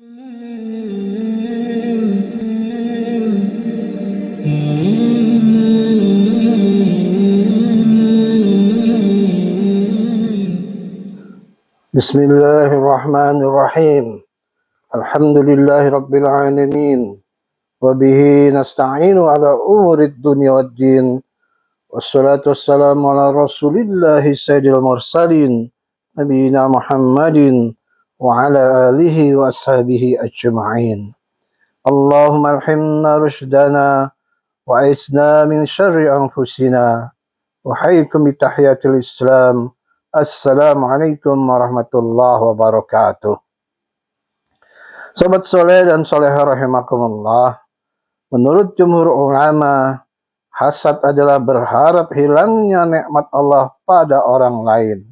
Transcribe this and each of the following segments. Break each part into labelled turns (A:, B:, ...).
A: Bismillahirrahmanirrahim. Alhamdulillahirabbil alamin. Wa bihi nasta'inu ala umurid dunya waddin. Wassalatu wassalamu ala Rasulillahi sayyidil mursalin nabiyina Muhammadin wa ala alihi wa ashabihi ajma'in. Allahumma alhimna rushdana wa aisna min syarri anfusina wa hayyikum bi tahiyatil Islam. Assalamualaikum warahmatullahi wabarakatuh. Sobat soleh dan solehah rahimakumullah, menurut jumhur ulama, hasad adalah berharap hilangnya nikmat Allah pada orang lain.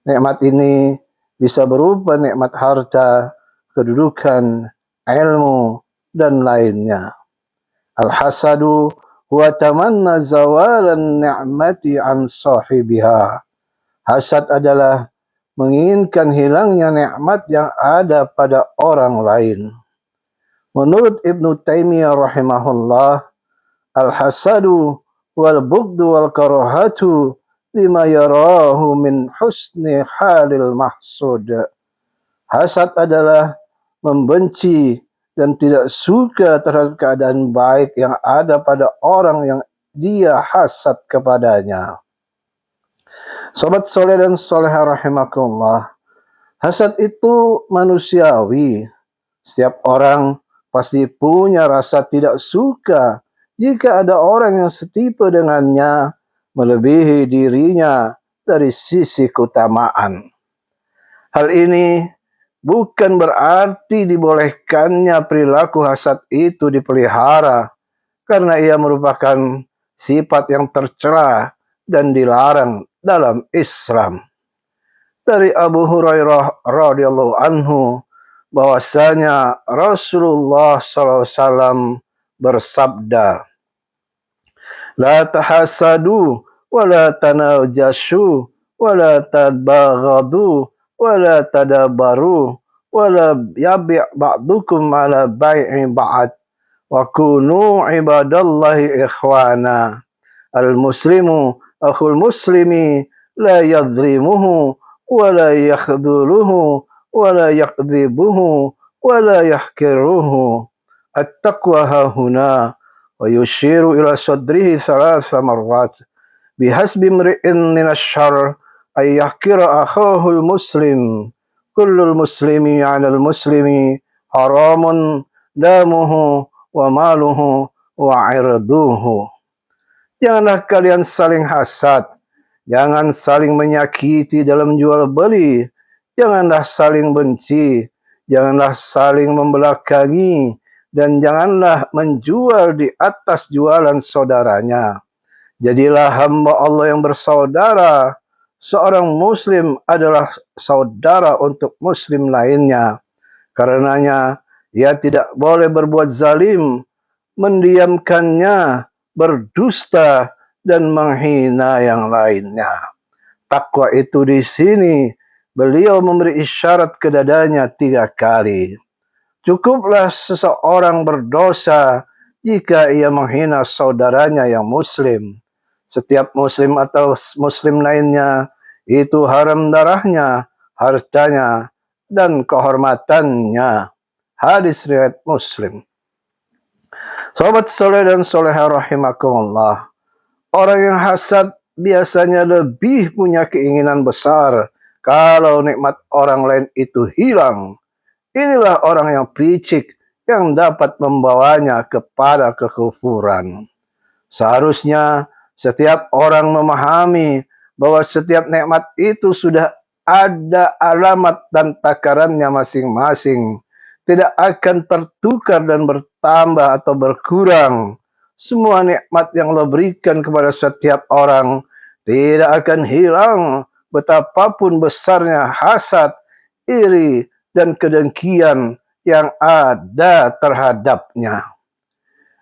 A: Nikmat ini bisa berupa nikmat harta, kedudukan, ilmu, dan lainnya. Al-hasadu huwa tamanna zawalan ni'mati an sahibiha. Hasad adalah menginginkan hilangnya nikmat yang ada pada orang lain. Menurut Ibnu Taimiyah rahimahullah, al-hasadu wal bughdu wal karahatu lima yarahu min husni halil mahsud. Hasad adalah membenci dan tidak suka terhadap keadaan baik yang ada pada orang yang dia hasad kepadanya. Sobat soleh dan solehah rahimakumullah, hasad itu manusiawi. Setiap orang pasti punya rasa tidak suka jika ada orang yang setipe dengannya melebihi dirinya dari sisi keutamaan. Hal ini bukan berarti dibolehkannya perilaku hasad itu dipelihara, karena ia merupakan sifat yang tercela dan dilarang dalam Islam. Dari Abu Hurairah radhiyallahu anhu bahwasanya Rasulullah SAW bersabda, "La tahasadu wa la tanajashu wa la tabaghadu wa la tadabaru wa la yabi' ba'dukum ala bai'i ba'd wa kunu ibadallahi ikhwana. Al-muslimu akhul muslimi la yadhlimuhu wa la yakhdhuluhu wa la yakdhibuhu wa la yahkiruhu. At-taqwa hahuna." Wa yushiru ila sadrihi thalatha marrat. Bihasbi imri'in min asy-syarr ay yahkira akhahu al-muslim. Kullul muslimi 'ala al-muslimi haramun damuhu wa maluhu wa 'irduhu. Janganlah kalian saling hasad, jangan saling menyakiti dalam jual beli, janganlah saling benci, janganlah saling membelakangi, dan janganlah menjual di atas jualan saudaranya. Jadilah hamba Allah yang bersaudara. Seorang muslim adalah saudara untuk muslim lainnya. Karenanya ia tidak boleh berbuat zalim, mendiamkannya, berdusta, dan menghina yang lainnya. Takwa itu di sini beliau memberi isyarat ke dadanya 3 kali. Cukuplah seseorang berdosa jika ia menghina saudaranya yang muslim. Setiap muslim atau muslim lainnya itu haram darahnya, hartanya, dan kehormatannya. Hadis riwayat Muslim. Sobat soleh dan solehah rahimakumullah, orang yang hasad biasanya lebih punya keinginan besar kalau nikmat orang lain itu hilang. Inilah orang yang picik yang dapat membawanya kepada kekufuran. Seharusnya setiap orang memahami bahwa setiap nikmat itu sudah ada alamat dan takarannya masing-masing. Tidak akan tertukar dan bertambah atau berkurang. Semua nikmat yang Allah berikan kepada setiap orang tidak akan hilang betapapun besarnya hasad, iri, dan kedengkian yang ada terhadapnya.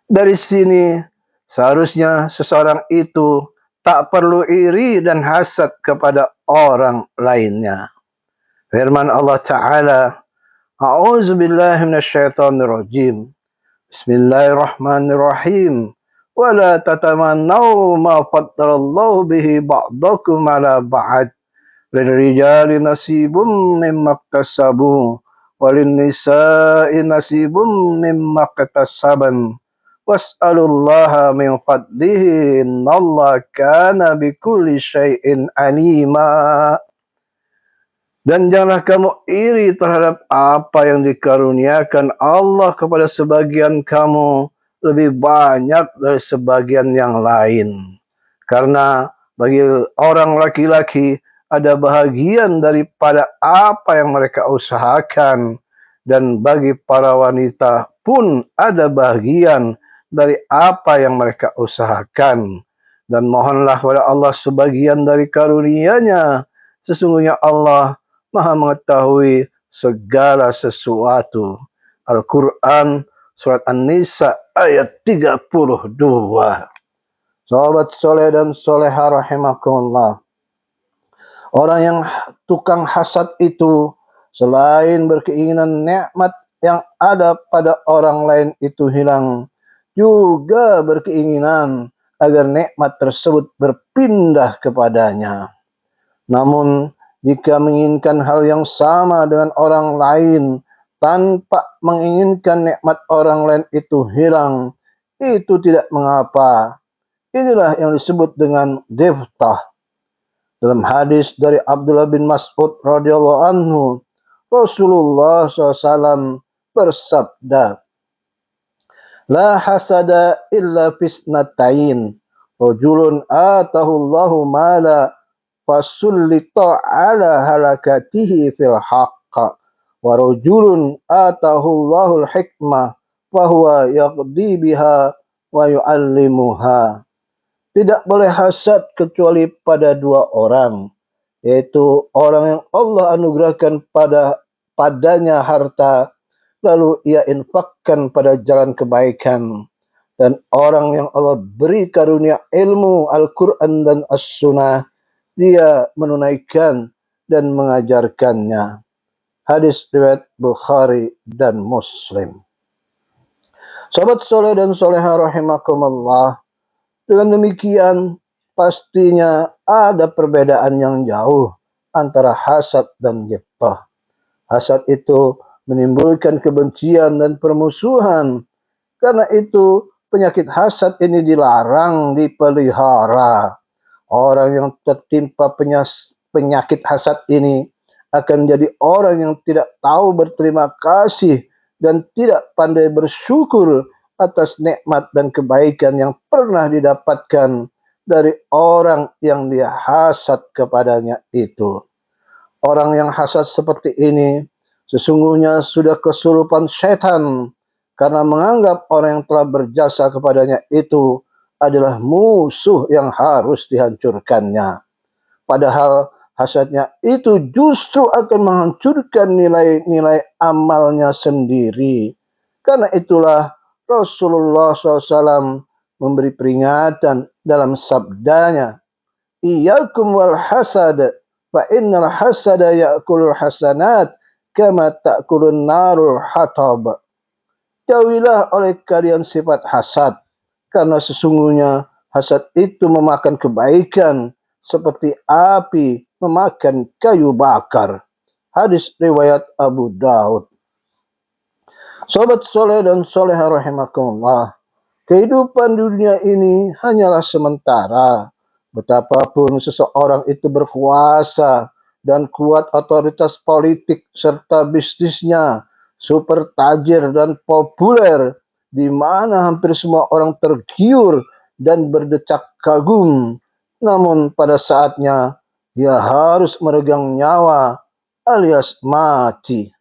A: Dari sini seharusnya seseorang itu tak perlu iri dan hasad kepada orang lainnya. Firman Allah Ta'ala, A'udzu billahi minasyaitonir rajim. Bismillahirrahmanirrahim. Wala tatamannaw ma faddalallahu bihi ba'dakum ala ba'd. Lirijali nasibum mimma iktasabu walin nisa'i nasibum mimma iktasaban. Was'alullaha min fadlihi innallaha kana bikulli syai'in alima. Dan janganlah kamu iri terhadap apa yang dikaruniakan Allah kepada sebagian kamu lebih banyak dari sebagian yang lain. Karena bagi orang laki-laki ada bahagian daripada apa yang mereka usahakan. Dan bagi para wanita pun ada bahagian dari apa yang mereka usahakan. Dan mohonlah kepada Allah sebagian dari karunia-Nya. Sesungguhnya Allah Maha mengetahui segala sesuatu. Al-Quran Surat An-Nisa ayat 32. Sahabat soleh dan soleha rahimakumullah. Orang yang tukang hasad itu selain berkeinginan nikmat yang ada pada orang lain itu hilang, juga berkeinginan agar nikmat tersebut berpindah kepadanya. Namun jika menginginkan hal yang sama dengan orang lain tanpa menginginkan nikmat orang lain itu hilang, itu tidak mengapa. Inilah yang disebut dengan ghibtah. Dalam hadis dari Abdullah bin Mas'ud radhiyallahu anhu, Rasulullah SAW bersabda, "La hasada illa fisnatain, rajulun atahu Allahu mala fasullita ala halakatihi fil haqq wa rajulun atahu Allahul hikmah fahuwa yaqdi biha wa yu'allimuha." Tidak boleh hasad kecuali pada dua orang, yaitu orang yang Allah anugerahkan padanya harta lalu ia infakkan pada jalan kebaikan, dan orang yang Allah beri karunia ilmu Al-Quran dan As-Sunnah, dia menunaikan dan mengajarkannya. Hadis riwayat Bukhari dan Muslim. Sahabat soleh dan soleha rahimakumullah, dengan demikian pastinya ada perbedaan yang jauh antara hasad dan ghibtah. Hasad itu menimbulkan kebencian dan permusuhan. Karena itu penyakit hasad ini dilarang dipelihara. Orang yang tertimpa penyakit hasad ini akan menjadi orang yang tidak tahu berterima kasih dan tidak pandai bersyukur atas nikmat dan kebaikan yang pernah didapatkan dari orang yang dia hasad kepadanya itu. Orang yang hasad seperti ini sesungguhnya sudah kesurupan setan, karena menganggap orang yang telah berjasa kepadanya itu adalah musuh yang harus dihancurkannya. Padahal hasadnya itu justru akan menghancurkan nilai-nilai amalnya sendiri. Karena itulah Rasulullah SAW memberi peringatan dalam sabdanya, "Iyyakum wal hasad, fa innal hasada ya'kulul hasanat kama ta'kulun narul hatab." Jauhilah oleh kalian sifat hasad, karena sesungguhnya hasad itu memakan kebaikan seperti api memakan kayu bakar. Hadis riwayat Abu Daud. Sobat soleh dan soleha rahimakumullah, kehidupan dunia ini hanyalah sementara. Betapapun seseorang itu berkuasa dan kuat otoritas politik serta bisnisnya, super tajir dan populer, di mana hampir semua orang tergiur dan berdecak kagum. Namun pada saatnya dia harus meregang nyawa alias mati.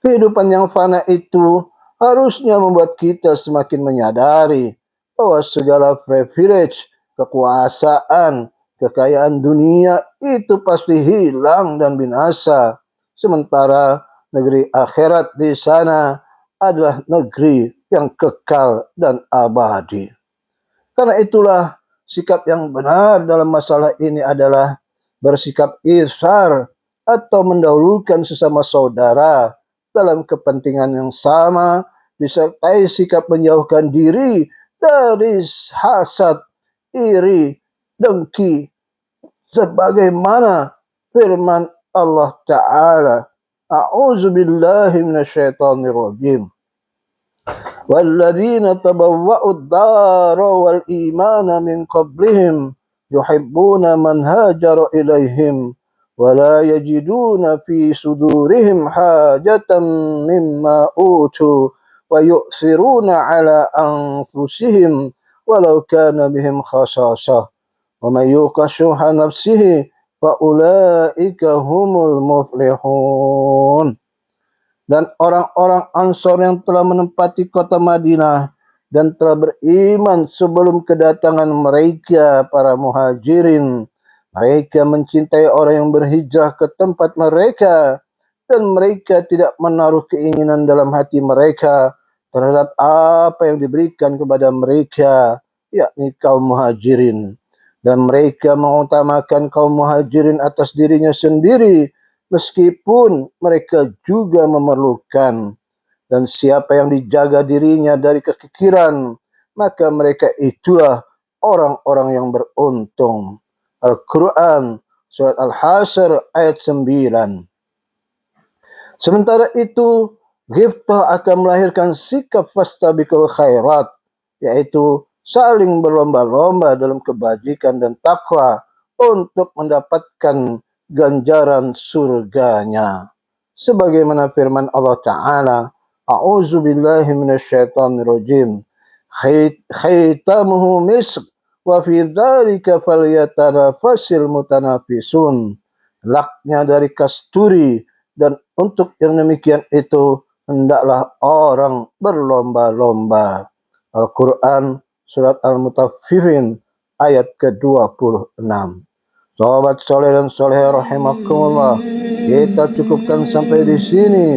A: Kehidupan yang fana itu harusnya membuat kita semakin menyadari bahwa segala privilege, kekuasaan, kekayaan dunia itu pasti hilang dan binasa. Sementara negeri akhirat di sana adalah negeri yang kekal dan abadi. Karena itulah sikap yang benar dalam masalah ini adalah bersikap ihsar atau mendahulukan sesama saudara dalam kepentingan yang sama, disertai sikap menjauhkan diri dari hasad, iri, dengki, sebagaimana firman Allah Ta'ala. A'udzu billahi minasyaitonir rajim. Walladzina tabawwa'ud dara wal imana min qablihim yuhibbuna man hajara ilaihim ولا يجدون في صدورهم حاجة مما أوتوا ويؤثرون على أنفسهم ولو كان بهم خصاصة ومن يوق شح نفسه فأولئك هم المفلحون. Dan orang-orang Ansor yang telah menempati kota Madinah dan telah beriman sebelum kedatangan mereka para muhajirin, mereka mencintai orang yang berhijrah ke tempat mereka, dan mereka tidak menaruh keinginan dalam hati mereka terhadap apa yang diberikan kepada mereka, yakni kaum muhajirin. Dan mereka mengutamakan kaum muhajirin atas dirinya sendiri, meskipun mereka juga memerlukan. Dan siapa yang dijaga dirinya dari kekikiran, maka mereka itulah orang-orang yang beruntung. Al-Quran, surat Al-Hasyr ayat 9. Sementara itu, ghibtah akan melahirkan sikap fastabiqul khairat, yaitu saling berlomba-lomba dalam kebajikan dan takwa untuk mendapatkan ganjaran surganya. Sebagaimana firman Allah Ta'ala, A'udzu billahi minasyaitonir rajim. Khitamuhu misk wa fi dzalika falyatanafasil mutanafisun. Laknya dari kasturi, dan untuk yang demikian itu hendaklah orang berlomba-lomba. Al-Quran surat Al-Mutaffifin ayat ke-26. Sahabat soleh dan soleha rahimakumullah, kita cukupkan sampai di sini.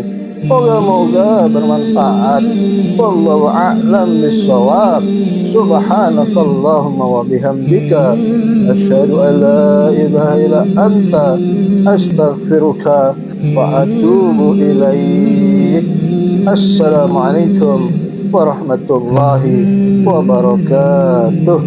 A: Moga-moga bermanfaat. Wallahu a'lam bissawab. Subhanakallahumma wa bihamdika asyhadu an la ilaha illa anta astaghfiruka wa atubu ilaik. Assalamualaikum warahmatullahi wabarakatuh.